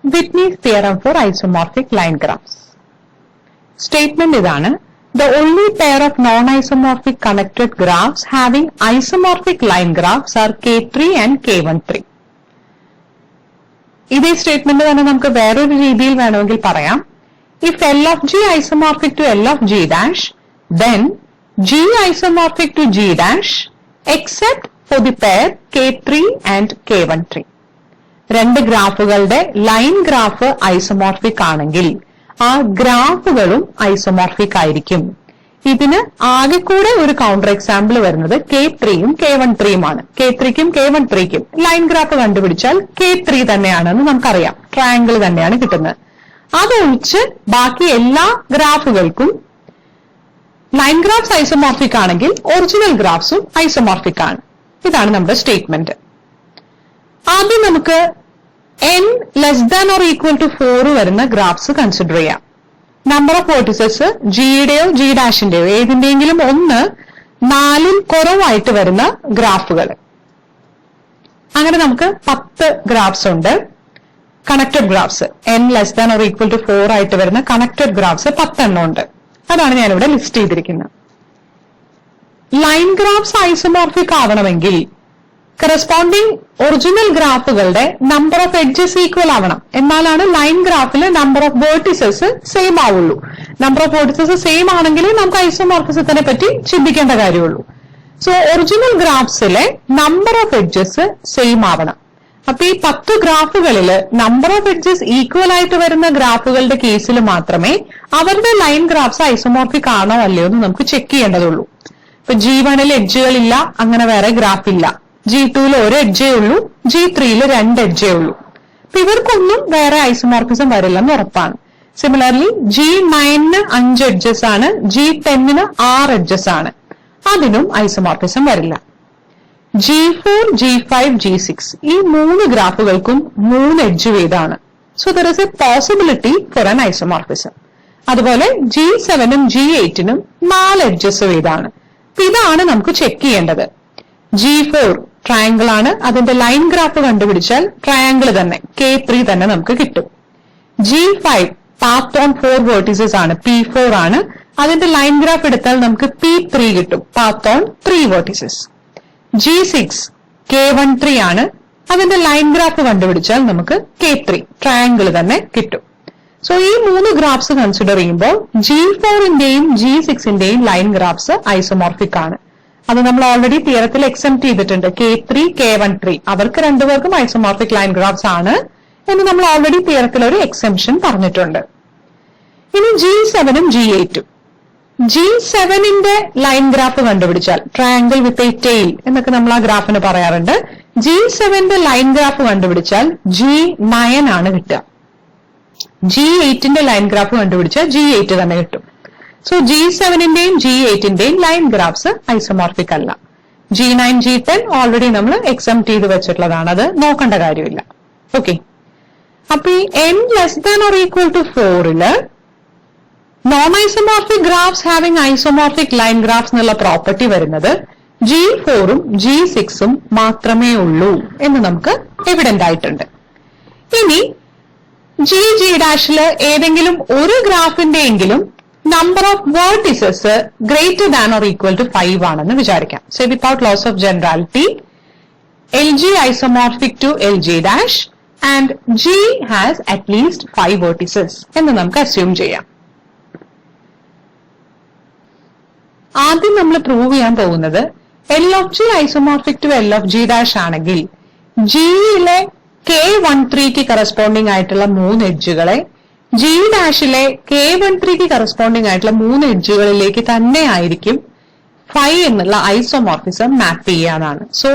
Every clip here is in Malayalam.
Whitney's theorem for isomorphic line graphs. Statement ഇതാണ്: The only pair of non-isomorphic connected graphs having isomorphic line graphs are K3 and K13. ഇതേ സ്റ്റേറ്റ്മെന്റ് തന്നെ നമുക്ക് വേറൊരു രീതിയിൽ വേണമെങ്കിൽ പറയാം: If L of G isomorphic to L of G dash, then G isomorphic to G dash except for the pair K3 and K13. രണ്ട് ഗ്രാഫുകളുടെ ലൈൻ ഗ്രാഫ് ഐസോമോർഫിക് ആണെങ്കിൽ ആ ഗ്രാഫുകളും ഐസോമോർഫിക് ആയിരിക്കും. ഇതിന് ആകെ കൂടെ ഒരു കൗണ്ടർ എക്സാമ്പിൾ വരുന്നത് K3യും K13യും ആണ്. K3ക്കും K13ക്കും ലൈൻ ഗ്രാഫ് കണ്ടുപിടിച്ചാൽ K3 തന്നെയാണെന്ന് നമുക്കറിയാം. ട്രയാങ്കിൾ തന്നെയാണ് കിട്ടുന്നത്. അതൊഴിച്ച് ബാക്കി എല്ലാ ഗ്രാഫുകൾക്കും ലൈൻ ഗ്രാഫ്സ് ഐസോമോർഫിക് ആണെങ്കിൽ ഒറിജിനൽ ഗ്രാഫ്സും ഐസോമോർഫിക് ആണ്. ഇതാണ് നമ്മുടെ സ്റ്റേറ്റ്മെന്റ്. ആദ്യം നമുക്ക് n less than or equal to 4 വരുന്ന ഗ്രാഫ്സ് കൺസിഡർ ചെയ്യാം. നമ്പർ ഓഫ് വേർട്ടിസസ് ജിയുടെയോ ജി ഡാഷിന്റെയോ ഏതിന്റെയെങ്കിലും ഒന്ന് 4ൽ കുറവായിട്ട് വരുന്ന ഗ്രാഫുകൾ. അങ്ങനെ നമുക്ക് 10 ഗ്രാഫ്സ് ഉണ്ട്. Connected graphs n less than or equal to 4 ആയിട്ട് വരുന്ന കണക്റ്റഡ് ഗ്രാഫ്സ് 10 എണ്ണം ഉണ്ട്. അതാണ് ഞാനിവിടെ ലിസ്റ്റ് ചെയ്തിരിക്കുന്നത്. ലൈൻ ഗ്രാഫ്സ് ഐസോമോർഫിക് ആവണമെങ്കിൽ കറസ്പോണ്ടിങ് ഒറിജിനൽ ഗ്രാഫുകളുടെ നമ്പർ ഓഫ് എഡ്ജസ് ഈക്വൽ ആവണം. എന്നാലാണ് ലൈൻ ഗ്രാഫിൽ നമ്പർ ഓഫ് വേർട്ടിസസ് സെയിം ആവുള്ളൂ. നമ്പർ ഓഫ് വേർട്ടിസസ് സെയിം ആണെങ്കിൽ നമുക്ക് ഐസോമോർഫിസത്തിനെ പറ്റി ചിന്തിക്കേണ്ട കാര്യമുള്ളൂ. സോ ഒറിജിനൽ ഗ്രാഫ്സിലെ നമ്പർ ഓഫ് എഡ്ജസ് സെയിം ആവണം. അപ്പൊ ഈ 10 ഗ്രാഫുകളിൽ നമ്പർ ഓഫ് എഡ്ജസ് ഈക്വൽ ആയിട്ട് വരുന്ന ഗ്രാഫുകളുടെ കേസിൽ മാത്രമേ അവരുടെ ലൈൻ ഗ്രാഫ്സ് ഐസോമോർഫിക് ആണോ അല്ലയോ എന്ന് നമുക്ക് ചെക്ക് ചെയ്യേണ്ടതുള്ളൂ. ഇപ്പൊ G1ൽ എഡ്ജുകളില്ല, അങ്ങനെ വേറെ ഗ്രാഫ് ഇല്ല. G2ൽ ഒരു എഡ്ജേ ഉള്ളൂ, G3ൽ 2 എഡ്ജേ ഉള്ളൂ. അപ്പൊ ഇവർക്കൊന്നും വേറെ ഐസോമോർഫിസം വരില്ലെന്ന് ഉറപ്പാണ്. സിമിലർലി G9ന് 5 എഡ്ജസ് ആണ്, G10ന് 6 എഡ്ജസ് ആണ്. അതിനും ഐസോമോർഫിസം വരില്ല. G4, G5, G6 ഈ 3 ഗ്രാഫുകൾക്കും 3 എഡ്ജ് വീതമാണ്. So there is A possibility for an isomorphism. അതുപോലെ G7നും G8നും 4 എഡ്ജസ് വീതമാണ്. ഇതാണ് നമുക്ക് ചെക്ക് ചെയ്യേണ്ടത്. G4 ട്രയാങ്കിൾ ആണ്, അതിന്റെ ലൈൻ ഗ്രാഫ് കണ്ടുപിടിച്ചാൽ ട്രയാങ്കിൾ തന്നെ K3 തന്നെ നമുക്ക് കിട്ടും. G5 പാത്ത് ഓൺ 4 വേർട്ടിസസ് ആണ്, P4 ആണ്, അതിന്റെ ലൈൻ ഗ്രാഫ് എടുത്താൽ നമുക്ക് P3 കിട്ടും, path on 3 vertices. G6 K13 ആണ്, അതിന്റെ ലൈൻ ഗ്രാഫ് കണ്ടുപിടിച്ചാൽ നമുക്ക് K3 ട്രയാങ്കിൾ തന്നെ കിട്ടും. സോ ഈ 3 ഗ്രാഫ്സ് കൺസിഡർ ചെയ്യുമ്പോൾ G4ന്റെയും G6ന്റെയും ലൈൻ ഗ്രാഫ്സ് ഐസോമോർഫിക് ആണ്. അത് നമ്മൾ ഓൾറെഡി തിയറത്തിൽ എക്സെപ്റ്റ് ചെയ്തിട്ടുണ്ട്. K3, K13 അവർക്ക് രണ്ടുപേർക്കും ഐസോമോർഫിക് ലൈൻ ഗ്രാഫ്സ് ആണ് എന്ന് നമ്മൾ ഓൾറെഡി തിയറത്തിൽ ഒരു എക്സെപ്ഷൻ പറഞ്ഞിട്ടുണ്ട്. ഇനി G7നും G8ഉം G7ന്റെ ലൈൻ ഗ്രാഫ് കണ്ടുപിടിച്ചാൽ ട്രയാങ്കിൾ വിത്ത് എ ടെയിൽ എന്നൊക്കെ നമ്മൾ ആ ഗ്രാഫിന് പറയാറുണ്ട്. G7ന്റെ ലൈൻ ഗ്രാഫ് കണ്ടുപിടിച്ചാൽ G9 ആണ് കിട്ടുക. G8ന്റെ ലൈൻ ഗ്രാഫ് കണ്ടുപിടിച്ചാൽ G8 തന്നെ കിട്ടും. സോ G7ന്റെയും G8ന്റെയും ലൈൻ ഗ്രാഫ്സ് ഐസോമോർഫിക് അല്ല. G9, G10 ഓൾറെഡി നമ്മൾ എക്സെപ്റ്റ് ചെയ്ത് വെച്ചിട്ടുള്ളതാണ്, അത് നോക്കേണ്ട കാര്യമില്ല. ഓക്കെ, അപ്പൊ ഈ n less than or equal to 4ല് non isomorphic graphs having isomorphic line graphs എന്നുള്ള പ്രോപ്പർട്ടി വരുന്നത് G4ഉം G6ഉം മാത്രമേ ഉള്ളൂ എന്ന് നമുക്ക് എവിഡന്റ് ആയിട്ടുണ്ട്. ഇനി G ഡാഷില് ഏതെങ്കിലും ഒരു ഗ്രാഫിന്റെയെങ്കിലും number of vertices greater than or equal to 5 ആണെന്ന് വിചാരിക്കാം. So without loss of generality LG isomorphic to LG dash and G has at least 5 vertices എന്ന് നമുക്ക് അസ്യൂം ചെയ്യാം. ആദ്യം നമ്മൾ പ്രൂവ് ചെയ്യാൻ പോകുന്നത് L of G isomorphic to L of G dash ആണെങ്കിൽ Gയിലെ K13ക്ക് കറസ്പോണ്ടിങ് ആയിട്ടുള്ള 3 എഡ്ജുകളെ G ഡാഷിലെ K13ക്ക് കറസ്പോണ്ടിങ് ആയിട്ടുള്ള 3 എഡ്ജുകളിലേക്ക് തന്നെ ആയിരിക്കും 5 എന്നുള്ള ഐസോമോർഫിസം മാപ്പ് ചെയ്യാനാണ്. So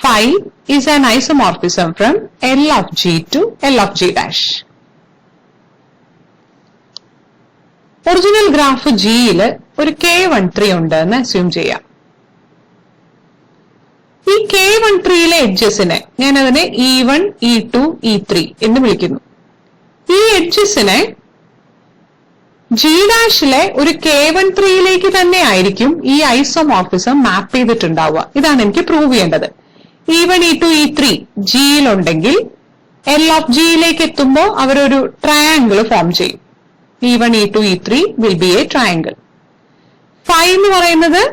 5 is an isomorphism from L of G to L of G dash. Original graph Gയില് ഒരു K13 ഉണ്ട് എന്ന് അസ്യൂം ചെയ്യാം. ഈ K13ലെ എഡ്ജസിനെ ഞാൻ അതിനെ E1, E2, E3 എന്ന് വിളിക്കുന്നു. ഈ എഡ്ജസിനെ G ഡാഷിലെ ഒരു K13യിലേക്ക് തന്നെ ആയിരിക്കും ഈ ഐസോമോർഫിസം മാപ്പ് ചെയ്തിട്ടുണ്ടാവുക. ഇതാണ് എനിക്ക് പ്രൂവ് ചെയ്യേണ്ടത്. E1, E2, E3 ജിയിലുണ്ടെങ്കിൽ L of ജിയിലേക്ക് എത്തുമ്പോൾ അവരൊരു ട്രയാങ്കിൾ ഫോം ചെയ്യും. E1, E2, E3 will be A triangle. Phi എന്ന് പറയുന്നത്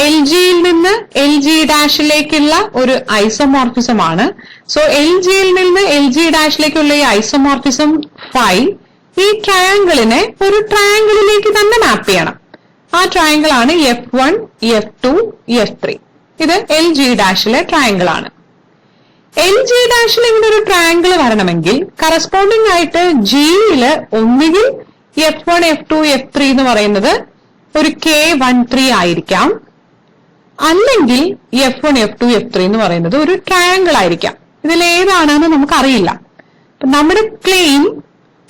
എൽ ജിയിൽ നിന്ന് എൽ ജി ഡാഷിലേക്കുള്ള ഒരു ഐസോമോർഫിസം ആണ്. സോ എൽ ജിയിൽ നിന്ന് എൽ ജി ഡാഷിലേക്കുള്ള ഈ ഐസോമോർഫിസം ഫൈ ഈ ട്രയാങ്കിളിനെ ഒരു ട്രയാങ്കിളിലേക്ക് തന്നെ മാപ്പ് ചെയ്യണം. ആ ട്രയാങ്കിൾ ആണ് F1, F2, F3. ഇത് എൽ ജി ഡാഷിലെ ട്രയാങ്കിൾ ആണ്. എൽ ജി ഡാഷിൽ ഇങ്ങനെ ഒരു ട്രയാങ്കിൾ വരണമെങ്കിൽ കറസ്പോണ്ടിങ് ആയിട്ട് ജിയില് ഒന്നുകിൽ F1, F2, F3 എന്ന് പറയുന്നത് ഒരു K13 ആയിരിക്കാം, അല്ലെങ്കിൽ F1, F2, F3 എന്ന് പറയുന്നത് ഒരു ട്രയാങ്കിൾ ആയിരിക്കാം. ഇതിൽ ഏതാണെന്ന് നമുക്കറിയില്ല. നമ്മുടെ ക്ലെയിം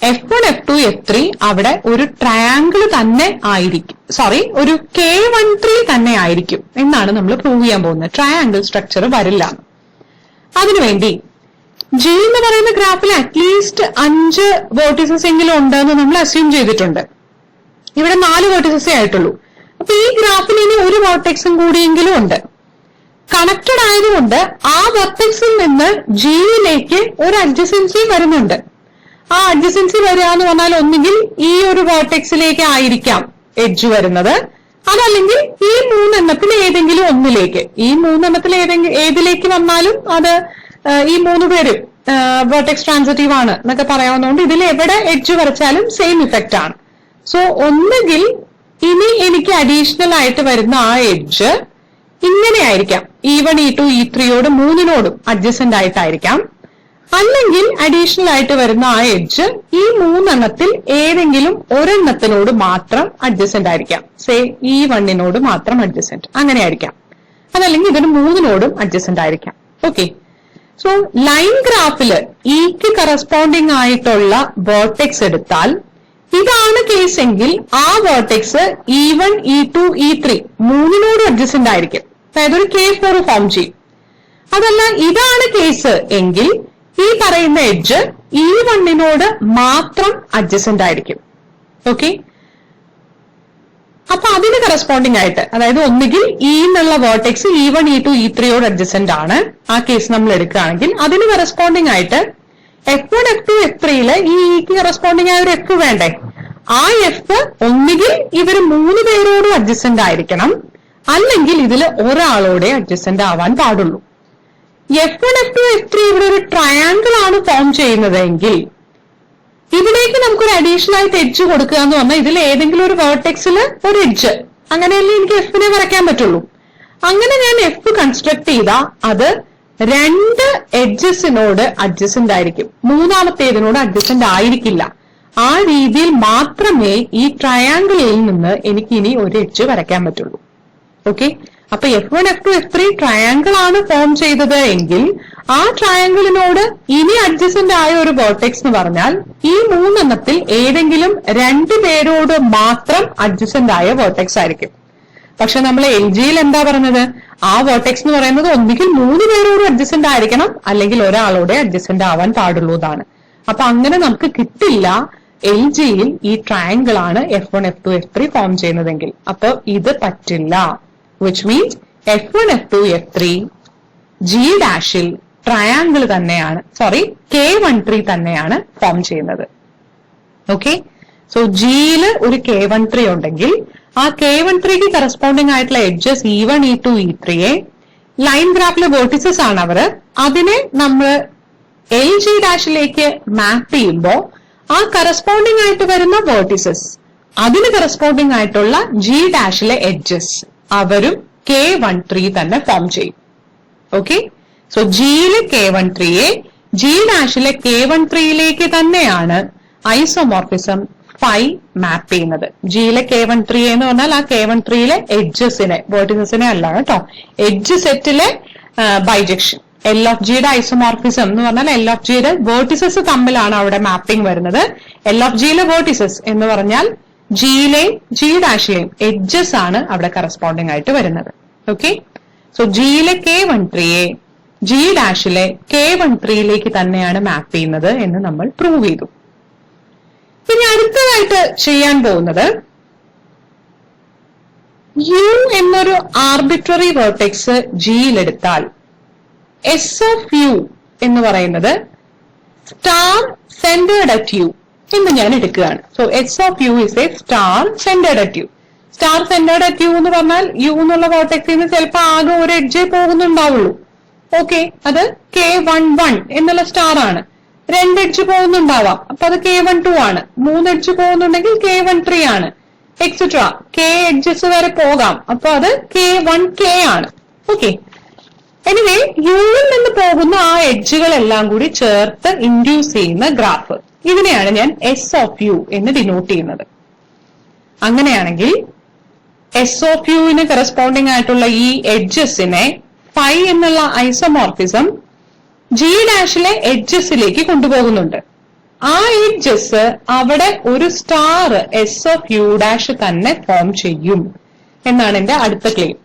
F1, F2, F3 അവിടെ ഒരു ട്രയാങ്കിൾ തന്നെ ആയിരിക്കും, ഒരു K13 തന്നെ ആയിരിക്കും എന്നാണ് നമ്മൾ പ്രൂവ് ചെയ്യാൻ പോകുന്നത്. ട്രയാങ്കിൾ സ്ട്രക്ചർ വരില്ല. അതിനുവേണ്ടി ജി എന്ന് പറയുന്ന ഗ്രാഫിൽ അറ്റ്ലീസ്റ്റ് 5 വേർട്ടിസസ് എങ്കിലും ഉണ്ടെന്ന് നമ്മൾ അസ്യൂം ചെയ്തിട്ടുണ്ട്. ഇവിടെ 4 വേർട്ടിസസേ ആയിട്ടുള്ളൂ. അപ്പൊ ഈ ഗ്രാഫിൽ ഇനി ഒരു വേർട്ടെക്സും കൂടിയെങ്കിലും ഉണ്ട്. കണക്റ്റഡ് ആയതുകൊണ്ട് ആ വെർട്ടെക്സിൽ നിന്ന് ജിയിലേക്ക് ഒരു അഡ്ജസൻസി വരുന്നുണ്ട്. ആ അഡ്ജസൻസി വരിക എന്ന് പറഞ്ഞാൽ ഒന്നുകിൽ ഈ ഒരു വേർട്ടെക്സിലേക്ക് ആയിരിക്കാം എഡ്ജ് വരുന്നത്, അതല്ലെങ്കിൽ ഈ 3 എണ്ണത്തിൽ ഏതെങ്കിലും ഒന്നിലേക്ക്. ഈ 3 എണ്ണത്തിൽ ഏതിലേക്ക് വന്നാലും അത് ഈ 3 പേര് വേർട്ടെക്സ് ട്രാൻസിറ്റീവ് ആണ് എന്നൊക്കെ പറയാവുന്നതുകൊണ്ട് ഇതിൽ എവിടെ എഡ്ജ് വരച്ചാലും സെയിം ഇഫക്റ്റ് ആണ്. സോ ഒന്നുകിൽ ഇനി എനിക്ക് അഡീഷണൽ ആയിട്ട് വരുന്ന ആ എഡ്ജ് ഇങ്ങനെ ആയിരിക്കാം, E1, E2, E3യോട് 3നോടും അഡ്ജസന്റ് ആയിട്ടായിരിക്കാം, അല്ലെങ്കിൽ അഡീഷണൽ ആയിട്ട് വരുന്ന ആ എഡ്ജ് ഈ 3 എണ്ണത്തിൽ ഏതെങ്കിലും ഒരെണ്ണത്തിനോട് മാത്രം അഡ്ജസന്റ് ആയിരിക്കാം. സേ E1നോട് മാത്രം അഡ്ജസന്റ്, അങ്ങനെ ആയിരിക്കാം. അതല്ലെങ്കിൽ ഇതിന് 3നോടും അഡ്ജസന്റ് ആയിരിക്കാം. ഓക്കെ, സോ ലൈൻ ഗ്രാഫില് ഇക്ക് കറസ്പോണ്ടിങ് ആയിട്ടുള്ള വേർട്ടെക്സ് എടുത്താൽ ഇതാണ് കേസ് എങ്കിൽ ആ vertex E1, E2, E3 3നോട് adjacent ആയിരിക്കും. അതായത് ഒരു K4 ഫോം ചെയ്യും. അതല്ല ഇതാണ് കേസ് എങ്കിൽ ഈ പറയുന്ന എഡ്ജ് E1നോട് മാത്രം അഡ്ജസന്റ് ആയിരിക്കും. ഓക്കെ, അപ്പൊ അതിന് കറസ്പോണ്ടിങ് ആയിട്ട്, അതായത് ഒന്നുകിൽ ഇ എന്നുള്ള വേർട്ടെക്സ് E1, E2, E3യോട് അഡ്ജസന്റ് ആണ്, ആ കേസ് നമ്മൾ എടുക്കുകയാണെങ്കിൽ അതിന് കറസ്പോണ്ടിങ് ആയിട്ട് F1, F2, F3യില് ഈ ഇക്ക് കറസ്പോണ്ടിങ് ആയ ഒരു F വേണ്ടേ? ആ F ഒന്നുകിൽ ഇവർ 3 പേരോടും അഡ്ജസന്റ് ആയിരിക്കണം, അല്ലെങ്കിൽ ഇതിൽ ഒരാളോടെ അഡ്ജസന്റ് ആവാൻ പാടുള്ളൂ. F1, F2, F3 ഇവിടെ ഒരു ട്രയാങ്കിൾ ആണ് ഫോം ചെയ്യുന്നതെങ്കിൽ ഇതിലേക്ക് നമുക്കൊരു അഡീഷണൽ ആയിട്ട് എഡ്ജ് കൊടുക്കുക എന്ന് പറഞ്ഞാൽ ഇതിൽ ഏതെങ്കിലും ഒരു വേർട്ടെക്സിൽ ഒരു എഡ്ജ്, അങ്ങനെയല്ലേ എനിക്ക് എഫിനെ വരയ്ക്കാൻ പറ്റുള്ളൂ. അങ്ങനെ ഞാൻ എഫ് കൺസ്ട്രക്ട് ചെയ്താൽ അത് 2 എഡ്ജസിനോട് അഡ്ജസന്റ് ആയിരിക്കും, മൂന്നാമത്തേതിനോട് അഡ്ജസന്റ് ആയിരിക്കില്ല. ആ രീതിയിൽ മാത്രമേ ഈ ട്രയാങ്കിളിൽ നിന്ന് എനിക്ക് ഇനി ഒരു എഡ്ജ് വരയ്ക്കാൻ പറ്റുള്ളൂ. ഓക്കെ, അപ്പൊ F1, F2, F3 ട്രയാങ്കിൾ ആണ് ഫോം ചെയ്തത് എങ്കിൽ ആ ട്രയാങ്കിളിനോട് ഇനി അഡ്ജസന്റ് ആയ ഒരു വേർട്ടെക്സ് എന്ന് പറഞ്ഞാൽ ഈ 3 എണ്ണത്തിൽ ഏതെങ്കിലും 2 പേരോട് മാത്രം അഡ്ജസന്റ് ആയ വേർട്ടെക്സ് ആയിരിക്കും. പക്ഷെ നമ്മൾ എൽ ജിയിൽ എന്താ പറഞ്ഞത്? ആ വേർട്ടെക്സ് എന്ന് പറയുന്നത് ഒന്നുകിൽ 3 പേരോട് അഡ്ജസന്റ് ആയിരിക്കണം, അല്ലെങ്കിൽ ഒരാളോടെ അഡ്ജസന്റ് ആവാൻ പാടുള്ളൂ എന്നാണ്. അപ്പൊ അങ്ങനെ നമുക്ക് കിട്ടില്ല എൽ ജിയിൽ ഈ ട്രയാങ്കിൾ ആണ് F1, F2, F3 ഫോം ചെയ്യുന്നതെങ്കിൽ. അപ്പൊ ഇത് പറ്റില്ല. which means F1, F2, F3 G ഡാഷിൽ ട്രയാങ്കിൾ തന്നെയാണ്, K13 തന്നെയാണ് ഫോം ചെയ്യുന്നത്. ഓക്കെ, സോ ജിയില് ഒരു K13 ഉണ്ടെങ്കിൽ ആ K13ക്ക് കറസ്പോണ്ടിങ് ആയിട്ടുള്ള എഡ്ജസ് E1, E2, E3യെ ലൈൻ ഗ്രാഫിലെ വേർട്ടിസസ് ആണ് അവർ. അതിനെ നമ്മൾ എൽ ജി ഡാഷിലേക്ക് മാപ്പ് ചെയ്യുമ്പോൾ ആ കറസ്പോണ്ടിങ് ആയിട്ട് വരുന്ന വേർട്ടിസസ് അതിന് കറസ്പോണ്ടിങ് ആയിട്ടുള്ള ജി ഡാഷിലെ എഡ്ജസ് അവരും K13 തന്നെ ഫോം ചെയ്യും. ഓക്കെ, സോ ജിയിലെ K13യെ ജി ഡാഷിലെ K13യിലേക്ക് തന്നെയാണ് ഐസോമോർഫിസം ഫൈ മാപ്പ് ചെയ്യുന്നത്. ജിയിലെ K13 എന്ന് പറഞ്ഞാൽ ആ K13യിലെ എഡ്ജസിനെ, വേർട്ടിസസിനെ അല്ല കേട്ടോ, എഡ്ജ് സെറ്റിലെ ബൈജക്ഷൻ. എൽ ഓഫ് ജിയുടെ ഐസോമോർഫിസം എന്ന് പറഞ്ഞാൽ എൽ ഓഫ് ജിയുടെ വേർട്ടിസസ് തമ്മിലാണ് അവിടെ മാപ്പിംഗ് വരുന്നത്. എൽ ഓഫ് ജിയിലെ വേർട്ടിസസ് എന്ന് പറഞ്ഞാൽ ജിയിലെയും ജി ഡാഷിലെയും എഡ്ജസ് ആണ് അവിടെ കറസ്പോണ്ടിങ് ആയിട്ട് വരുന്നത്. ഓക്കെ, സോ ജിയിലെ K13യെ ജി ഡാഷിലെ K13യിലേക്ക് തന്നെയാണ് മാപ്പ് ചെയ്യുന്നത് എന്ന് നമ്മൾ പ്രൂവ് ചെയ്തു. ഇനി അടുത്തതായിട്ട് ചെയ്യാൻ പോകുന്നത് യു എന്നൊരു ആർബിട്രറി വേർട്ടെക്സ് ജിയിലെടുത്താൽ എസ് ഓഫ് യു എന്ന് പറയുന്നത് സ്റ്റാർ സെന്റേർഡ് അറ്റ് യു എന്ന് ഞാൻ എടുക്കുകയാണ്. So S of U is a star centered at U. Star centered at U എന്ന് പറഞ്ഞാൽ യു എന്നുള്ള വേർട്ടെക്സിൽ നിന്ന് ചിലപ്പോൾ ആകെ ഒരു എഡ്ജേ പോകുന്നുണ്ടാവുള്ളൂ. ഓക്കെ, അത് K11 എന്നുള്ള സ്റ്റാർ ആണ്. 2 എഡ്ജ് പോകുന്നുണ്ടാവാം, അപ്പൊ അത് K12 ആണ്. 3 എഡ്ജ് പോകുന്നുണ്ടെങ്കിൽ K13 ആണ്, എക്സെട്ര K എഡ്ജസ് വരെ പോകാം, അപ്പൊ അത് K1K ആണ്. ഓക്കെ, എനിവേ യുവിൽ നിന്ന് പോകുന്ന ആ എഡ്ജുകളെല്ലാം കൂടി ചേർത്ത് ഇൻഡ്യൂസ് ചെയ്യുന്ന ഗ്രാഫ്, ഇതിനെയാണ് ഞാൻ എസ് ഓഫ് യു എന്ന് ഡിനോട്ട് ചെയ്യുന്നത്. അങ്ങനെയാണെങ്കിൽ എസ് ഓഫ് യുവിന് കറസ്പോണ്ടിങ് ആയിട്ടുള്ള ഈ എഡ്ജസിനെ ഫൈ എന്നുള്ള ഐസോമോർഫിസം ജി ഡാഷിലെ എഡ്ജസിലേക്ക് കൊണ്ടുപോകുന്നുണ്ട്. ആ എഡ്ജസ് അവിടെ ഒരു star S of u dash തന്നെ ഫോം ചെയ്യും എന്നാണ് എന്റെ അടുത്ത ക്ലെയിം.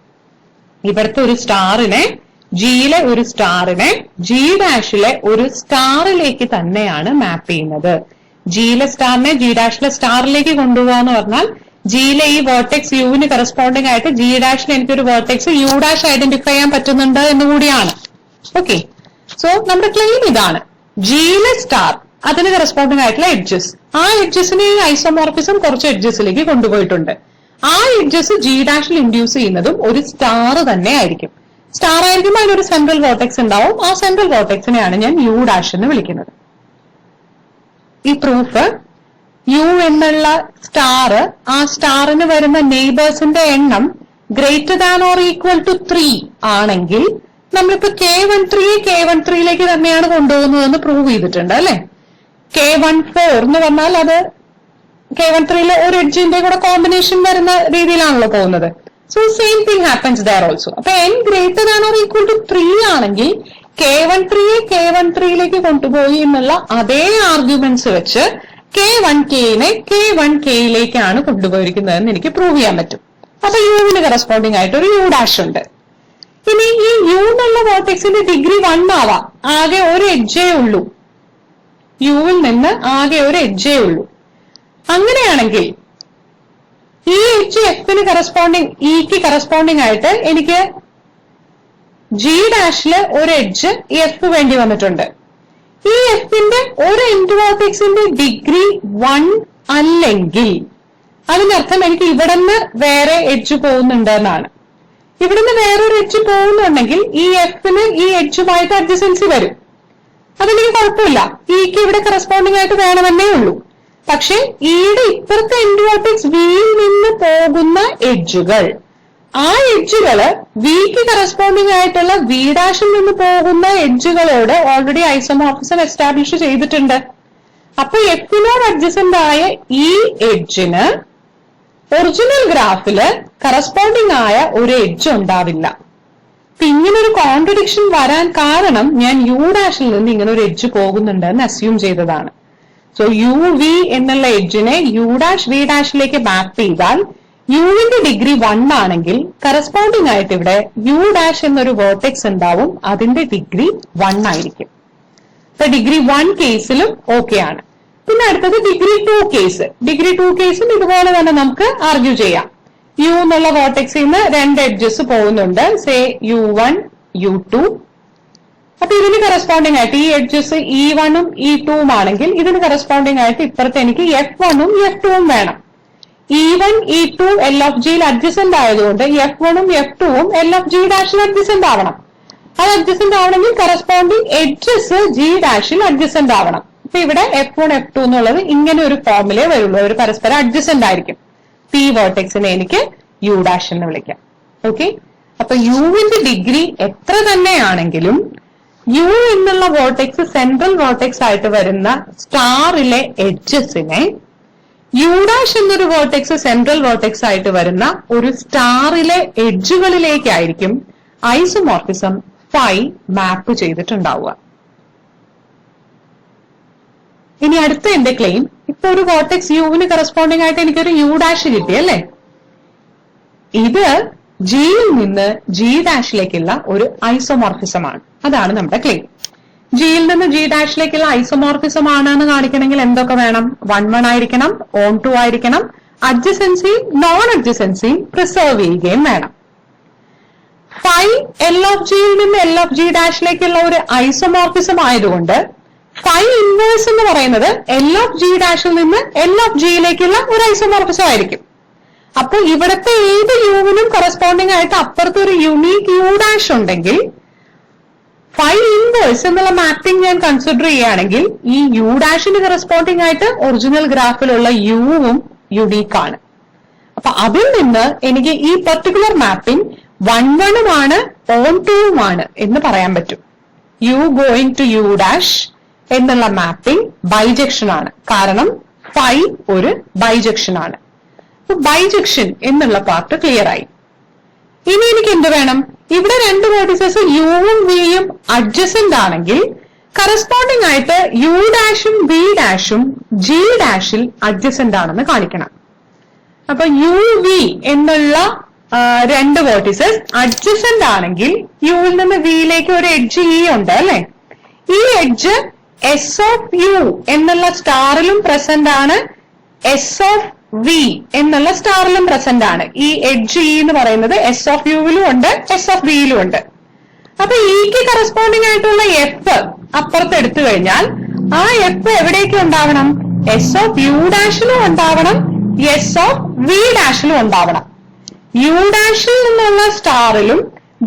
ഇവിടുത്തെ ഒരു സ്റ്റാറിനെ, ജിയിലെ ഒരു സ്റ്റാറിനെ ജി ഡാഷിലെ ഒരു സ്റ്റാറിലേക്ക് തന്നെയാണ് മാപ്പ് ചെയ്യുന്നത്. ജിയിലെ സ്റ്റാറിനെ ജി ഡാഷിലെ സ്റ്റാറിലേക്ക് കൊണ്ടുപോകാന്ന് പറഞ്ഞാൽ ജിയിലെ ഈ വേർട്ടെക്സ് യുവിന് കറസ്പോണ്ടിങ് ആയിട്ട് ജി ഡാഷിൽ എനിക്കൊരു വേർട്ടെക്സ് യു ഡാഷ് ഐഡന്റിഫൈ ചെയ്യാൻ പറ്റുന്നുണ്ട് എന്നുകൂടിയാണ്. ഓക്കെ, സോ നമ്മുടെ ക്ലെയിം ഇതാണ്. ജിയിലെ സ്റ്റാർ, അതിന് കറസ്പോണ്ടിങ് ആയിട്ടുള്ള എഡ്ജസ്, ആ എഡ്ജസിനെ ഈ ഐസോമോർഫിസം കുറച്ച് എഡ്ജസിലേക്ക് കൊണ്ടുപോയിട്ടുണ്ട്. ആ എഡ്ജസ് ജി ഡാഷിൽ ഇൻഡ്യൂസ് ചെയ്യുന്നതും ഒരു സ്റ്റാർ തന്നെ ആയിരിക്കും. സ്റ്റാർ ആയിരിക്കും, അതിനൊരു സെൻട്രൽ വേർട്ടെക്സ് ഉണ്ടാവും. ആ സെൻട്രൽ വേർട്ടെക്സിനെയാണ് ഞാൻ യു ഡാഷ് എന്ന് വിളിക്കുന്നത്. ഈ പ്രൂഫ് യു എന്നുള്ള സ്റ്റാർ, ആ സ്റ്റാറിന് വരുന്ന നെയ്ബേഴ്സിന്റെ എണ്ണം greater than or equal to 3 ആണെങ്കിൽ നമ്മളിപ്പോ K13 തന്നെയാണ് കൊണ്ടുപോകുന്നതെന്ന് പ്രൂവ് ചെയ്തിട്ടുണ്ട് അല്ലെ. K14 എന്ന് പറഞ്ഞാൽ അത് K13 ഒരു എഡ്ജിന്റെ കൂടെ കോമ്പിനേഷൻ വരുന്ന രീതിയിലാണല്ലോ പോകുന്നത്. So same thing happens there also. അപ്പൊ n greater than or equal to 3 ആണെങ്കിൽ K13 കൊണ്ടുപോയി എന്നുള്ള അതേ ആർഗ്യുമെന്റ്സ് വെച്ച് K1Kനെ K1Kയിലേക്കാണ് കൊണ്ടുപോയിരിക്കുന്നതെന്ന് എനിക്ക് പ്രൂവ് ചെയ്യാൻ പറ്റും. അപ്പൊ യുവിന് കറസ്പോണ്ടിങ് ആയിട്ട് ഒരു യു ഡാഷ് ഉണ്ട്. ഇനി ഈ യു എന്നുള്ള വേർട്ടെക്സിന്റെ ഡിഗ്രി 1 ആവാം, ആകെ ഒരു എഡ്ജേ ഉള്ളൂ. യുവിൽ നിന്ന് ആകെ ഒരു എഡ്ജേ ഉള്ളൂ. അങ്ങനെയാണെങ്കിൽ ഈ എഡ്ജ് എഫിന് കറസ്പോണ്ടിങ്, ഇക്ക് കറസ്പോണ്ടിങ് ആയിട്ട് എനിക്ക് ജി ഡാഷില് ഒരു എഡ്ജ് എഫ് വേണ്ടി വന്നിട്ടുണ്ട്. ഈ എഫിന്റെ ഒരു എൻഡ് വേർട്ടെക്സിന്റെ ഡിഗ്രി 1 അല്ലെങ്കിൽ അതിനർത്ഥം എനിക്ക് ഇവിടെ നിന്ന് വേറെ എഡ്ജ് പോകുന്നുണ്ട് എന്നാണ്. ഇവിടുന്ന് വേറൊരു എഡ്ജ് പോകുന്നുണ്ടെങ്കിൽ ഈ എഫിന് ഈ എഡ്ജുമായിട്ട് അഡ്ജസൻസി വരും. അതെനിക്ക് കുഴപ്പമില്ല, ഇക്ക് ഇവിടെ കറസ്പോണ്ടിങ് ആയിട്ട് വേണമെന്നേ ഉള്ളൂ. പക്ഷെ ഈയുടെ ഇപ്പുറത്തെ എൻഡ് വേർട്ടെക്സ് വിയിൽ നിന്ന് പോകുന്ന എഡ്ജുകൾ, ആ എഡ്ജുകള് വിക്ക് കറസ്പോണ്ടിങ് ആയിട്ടുള്ള വി ഡാഷിൽ നിന്ന് പോകുന്ന എഡ്ജുകളോട് ഓൾറെഡി ഐസോമോർഫിസം എസ്റ്റാബ്ലിഷ് ചെയ്തിട്ടുണ്ട്. അപ്പൊ എഫിനോട് അഡ്ജസന്റ് ആയ ഈ എഡ്ജിന് ഒറിജിനൽ ഗ്രാഫില് കറസ്പോണ്ടിങ് ആയ ഒരു എഡ്ജ് ഉണ്ടാവില്ല. അപ്പൊ ഇങ്ങനൊരു കോൺട്രഡിക്ഷൻ വരാൻ കാരണം ഞാൻ യു ഡാഷിൽ നിന്ന് ഇങ്ങനെ ഒരു എഡ്ജ് പോകുന്നുണ്ട് എന്ന് അസ്യൂം ചെയ്തതാണ്. സോ യു വി എന്നുള്ള എഡ്ജിനെ യു ഡാഷ് വി ഡാഷിലേക്ക് മാപ്പ് ചെയ്താൽ യുവിന്റെ ഡിഗ്രി 1 ആണെങ്കിൽ കറസ്പോണ്ടിങ് ആയിട്ട് ഇവിടെ യു ഡാഷ് എന്നൊരു വേർട്ടെക്സ് ഉണ്ടാവും, അതിന്റെ ഡിഗ്രി 1 ആയിരിക്കും. അപ്പൊ ഡിഗ്രി 1 കേസിലും ഓക്കെ ആണ്. പിന്നെ അടുത്തത് ഡിഗ്രി 2 കേസ്. ഡിഗ്രി 2 കേസിൽ ഇതുപോലെ തന്നെ നമുക്ക് ആർഗ്യൂ ചെയ്യാം. യു എന്നുള്ള വേർട്ടെക്സിൽ നിന്ന് 2 എഡ്ജസ് പോകുന്നുണ്ട്, സേ U1 U2. അപ്പൊ ഇതിന് കറസ്പോണ്ടിങ് ആയിട്ട് ഈ എഡ്ജസ് E1ഉം E2ഉം ആണെങ്കിൽ ഇതിന് കറസ്പോണ്ടിങ് ആയിട്ട് ഇപ്പുറത്ത് എനിക്ക് F1ഉം F2ഉം വേണം. E1 E2 L of Gയിൽ adjacent ആയതുകൊണ്ട് F1ഉം F2ഉം L of G ഡാഷിൽ അഡ്ജസന്റ് ആവണം. അത് അഡ്ജസന്റ് ആവണമെങ്കിൽ കറസ്പോണ്ടിങ് എഡ്ജസ് G ഡാഷിൽ അഡ്ജസന്റ് ആവണം. അപ്പൊ ഇവിടെ F1 F2 എന്നുള്ളത് ഇങ്ങനെ ഒരു ഫോമിലേ വരുള്ളൂ, ഒരു പരസ്പരം അഡ്ജസന്റ് ആയിരിക്കും. ഈ വേർട്ടെക്സിനെ എനിക്ക് യു ഡാഷ് എന്ന് വിളിക്കാം. ഓക്കെ, അപ്പൊ യുവിന്റെ ഡിഗ്രി എത്ര തന്നെയാണെങ്കിലും യു എന്നുള്ള വേർട്ടെക്സ് സെൻട്രൽ വേർട്ടെക്സ് ആയിട്ട് വരുന്ന സ്റ്റാറിലെ എഡ്ജസിനെ യു ഡാഷ് എന്നൊരു വേർട്ടെക്സ് സെൻട്രൽ വേർട്ടെക്സ് ആയിട്ട് വരുന്ന ഒരു സ്റ്റാറിലെ എഡ്ജുകളിലേക്കായിരിക്കും ഐസോമോർഫിസം ഫൈ മാപ്പ് ചെയ്തിട്ടുണ്ടാവുക. ഇനി അടുത്ത എന്റെ ക്ലെയിം, ഇപ്പൊ ഒരു വേർട്ടെക്സ് യുവിന് കറസ്പോണ്ടിങ് ആയിട്ട് എനിക്കൊരു യു ഡാഷ് കിട്ടി അല്ലേ. ഇത് ജിയിൽ നിന്ന് ജി ഡാഷിലേക്കുള്ള ഒരു ഐസോമോർഫിസം ആണ്. അതാണ് നമ്മുടെ ക്ലെയിം. ജിയിൽ നിന്ന് ജി ഡാഷിലേക്കുള്ള ഐസോമോർഫിസം ആണെന്ന് കാണിക്കണമെങ്കിൽ എന്തൊക്കെ വേണം? 1-1 ആയിരിക്കണം, ഓൺ 2 ആയിരിക്കണം, അഡ്ജസൻസിയും നോൺ അഡ്ജസൻസിയും പ്രിസർവ് ചെയ്യുകയും വേണം. ഫൈ എൽ ഓഫ് ജിയിൽ നിന്ന് എൽ ഓഫ് ജി ഡാഷിലേക്കുള്ള ഒരു ഐസോമോർഫിസം ആയതുകൊണ്ട് ഫൈ ഇൻവേഴ്സ് എന്ന് പറയുന്നത് എൽ ഓഫ് ജി ഡാഷിൽ നിന്ന് എൽ ഓഫ് ജിയിലേക്കുള്ള ഒരു ഐസോമോർഫിസം ആയിരിക്കും. അപ്പൊ ഇവിടുത്തെ ഏത് യുവിനും കറസ്പോണ്ടിങ് ആയിട്ട് അപ്പുറത്ത് ഒരു യുണീക്ക് യു ഡാഷ് ഉണ്ടെങ്കിൽ ഫൈ ഇൻവേഴ്സ് എന്നുള്ള മാപ്പിംഗ് ഞാൻ കൺസിഡർ ചെയ്യുകയാണെങ്കിൽ ഈ യു ഡാഷിന് കറസ്പോണ്ടിങ് ആയിട്ട് ഒറിജിനൽ ഗ്രാഫിലുള്ള യുവും യുണീക്ക് ആണ്. അപ്പൊ അതിൽ നിന്ന് എനിക്ക് ഈ പെർട്ടിക്കുലർ മാപ്പിംഗ് 1-1 ഓൺ 2 എന്ന് പറയാൻ പറ്റും. U going to u dash എന്നുള്ള മാപ്പിംഗ് ബൈജക്ഷൻ ആണ്. കാരണം ഫൈ ഒരു ബൈജക്ഷൻ ആണ്. ബൈജക്ഷൻ എന്നുള്ള പാർട്ട് ക്ലിയർ ആയി. ഇനി എനിക്ക് എന്ത് വേണം? ഇവിടെ രണ്ട് വേർട്ടിസസ് യുവും വിയും അഡ്ജസന്റ് ആണെങ്കിൽ കറസ്പോണ്ടിങ് ആയിട്ട് യു ഡാഷും വി ഡാഷും ജി ഡാഷിൽ അഡ്ജസന്റ് ആണെന്ന് കാണിക്കണം. അപ്പൊ യു വി എന്നുള്ള രണ്ട് വേർട്ടിസസ് അഡ്ജസന്റ് ആണെങ്കിൽ യുവിൽ നിന്ന് വിയിലേക്ക് ഒരു എഡ്ജ് ഇ ഉണ്ട് അല്ലെ. ഈ എഡ്ജ് എസ് ഓഫ് യു എന്നുള്ള സ്റ്റാറിലും പ്രസന്റ് ആണ്, എസ് ഓഫ് വി എന്നുള്ള സ്റ്റാറിലും പ്രസന്റ് ആണ്. ഈ എഡ്ജ് ഇ എന്ന് പറയുന്നത് എസ് ഓഫ് യുവിലും ഉണ്ട്, എസ് ഓഫ് വിയിലും ഉണ്ട്. അപ്പൊ ഇക്ക് കറസ്പോണ്ടിങ് ആയിട്ടുള്ള എഫ് അപ്പുറത്ത് എടുത്തു കഴിഞ്ഞാൽ ആ എഫ് എവിടേക്ക് ഉണ്ടാവണം? എസ് ഓഫ് യു ഡാഷിലും ഉണ്ടാവണം, എസ് ഓഫ് വി ഡാഷിലും ഉണ്ടാവണം. യു ഡാഷിൽ നിന്നുള്ള സ്റ്റാറിലും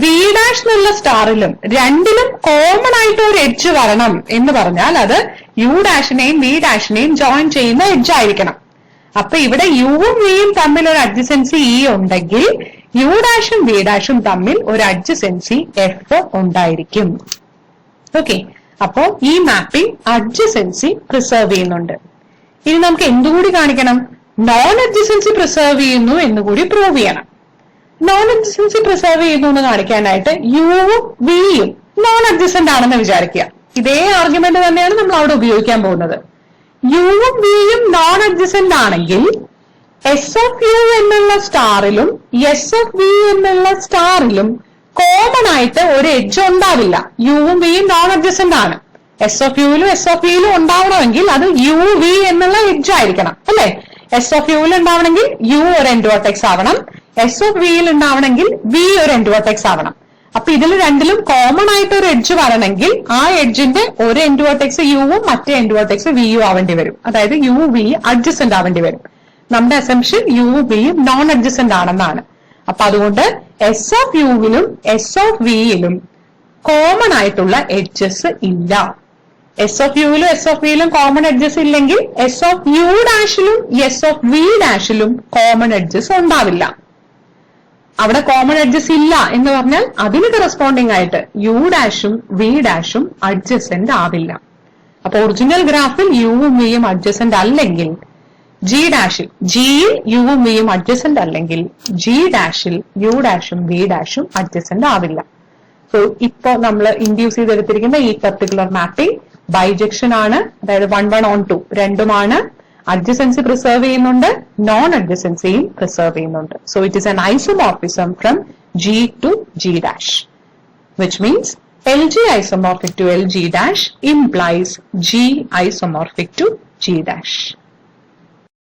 വി ഡാഷ് എന്നുള്ള സ്റ്റാറിലും രണ്ടിലും കോമൺ ആയിട്ട് ഒരു എഡ്ജ് വരണം എന്ന് പറഞ്ഞാൽ അത് യു ഡാഷിനെയും വി ഡാഷിനെയും ജോയിൻ ചെയ്യുന്ന എഡ്ജ് ആയിരിക്കണം. അപ്പൊ ഇവിടെ യുവും വിയും തമ്മിൽ ഒരു അഡ്ജസൻസി ഇ ഉണ്ടെങ്കിൽ യു ഡാഷും വി ഡാഷും തമ്മിൽ ഒരു അഡ്ജസൻസി എഫ് ഉണ്ടായിരിക്കും. ഓക്കെ, അപ്പോ ഈ മാപ്പിംഗ് അഡ്ജസൻസി പ്രിസർവ് ചെയ്യുന്നുണ്ട്. ഇനി നമുക്ക് എന്തുകൂടി കാണിക്കണം? നോൺ അഡ്ജസൻസി പ്രിസർവ് ചെയ്യുന്നു എന്നുകൂടി പ്രൂവ് ചെയ്യണം. നോൺ അഡ്ജസൻസി പ്രിസർവ് ചെയ്യുന്നു എന്ന് കാണിക്കാനായിട്ട് യുവും വിയും നോൺ അഡ്ജസന്റ് ആണെന്ന് വിചാരിക്കുക. ഇതേ ആർഗ്യുമെന്റ് തന്നെയാണ് നമ്മൾ അവിടെ ഉപയോഗിക്കാൻ പോകുന്നത്. യുവും വിയും നോൺ അഡ്ജസന്റ് ആണെങ്കിൽ എസ് ഓഫ് യു എന്നുള്ള സ്റ്റാറിലും എസ് ഓഫ് വി എന്നുള്ള സ്റ്റാറിലും കോമൺ ആയിട്ട് ഒരു എഡ്ജ് ഉണ്ടാവില്ല. യുവും വിയും നോൺ അഡ്ജസന്റ് ആണ്. എസ് ഓഫ് യുവിലും എസ് ഓഫ് വിയിലും ഉണ്ടാവണമെങ്കിൽ അത് യു വി എന്നുള്ള എഡ്ജ് ആയിരിക്കണം അല്ലെ. എസ് ഓഫ് യുവിൽ ഉണ്ടാവണമെങ്കിൽ യു ഒരു എൻഡ് വെർട്ടെക്സ് ആവണം, എസ് ഓഫ് വിയിൽ ഉണ്ടാവണമെങ്കിൽ വി ഒരു എൻഡ് വെർട്ടെക്സ് ആവണം. അപ്പൊ ഇതിൽ രണ്ടിലും കോമൺ ആയിട്ട് ഒരു എഡ്ജ് വരണമെങ്കിൽ ആ എഡ്ജിന്റെ ഒരു എൻഡ് വെർട്ടെക്സ് യുവും മറ്റേ എൻഡ് വെർട്ടെക്സ് വിയും ആവേണ്ടി വരും. അതായത് യു വി അഡ്ജസന്റ് ആവേണ്ടി വരും. നമ്മുടെ അസംഷൻ യു വിയും നോൺ അഡ്ജസന്റ് ആണെന്നാണ്. അപ്പൊ അതുകൊണ്ട് എസ് ഓഫ് യുവിലും എസ് ഓഫ് വിയിലും കോമൺ ആയിട്ടുള്ള എഡ്ജസ് ഇല്ല. എസ് ഓഫ് യുവിലും എസ് ഓഫ് വിയിലും കോമൺ എഡ്ജസ് ഇല്ലെങ്കിൽ എസ് ഓഫ് യു ഡാഷിലും എസ് ഓഫ് വി ഡാഷിലും കോമൺ എഡ്ജസ് ഉണ്ടാവില്ല. അവിടെ കോമൺ എഡ്ജസ് ഇല്ല എന്ന് പറഞ്ഞാൽ അതിന് കറസ്പോണ്ടിങ് ആയിട്ട് യു ഡാഷും വി ഡാഷും അഡ്ജസന്റ് ആവില്ല. അപ്പൊ ഒറിജിനൽ ഗ്രാഫിൽ യുവും വിയും അഡ്ജസന്റ് അല്ലെങ്കിൽ ജി ഡാഷിൽ ജിയിൽ യുവും വിയും അഡ്ജസന്റ് അല്ലെങ്കിൽ ജി ഡാഷിൽ യു ഡാഷും വി ഡാഷും അഡ്ജസന്റ് ആവില്ല. സോ ഇപ്പൊ നമ്മൾ ഇൻഡ്യൂസ് ചെയ്തെടുത്തിരിക്കുന്ന ഈ പെർട്ടിക്കുലർ മാപ്പിംഗ് ബൈജക്ഷൻ ആണ്. അതായത് 1-1 on 2 രണ്ടുമാണ്. അഡ്ജസൻസി പ്രിസർവ് ചെയ്യുന്നുണ്ട്, നോൺ അഡ്ജസൻസിയും പ്രിസർവ് ചെയ്യുന്നുണ്ട്. So it is an isomorphism from G to G dash, which means LG isomorphic to LG dash implies G isomorphic to G dash.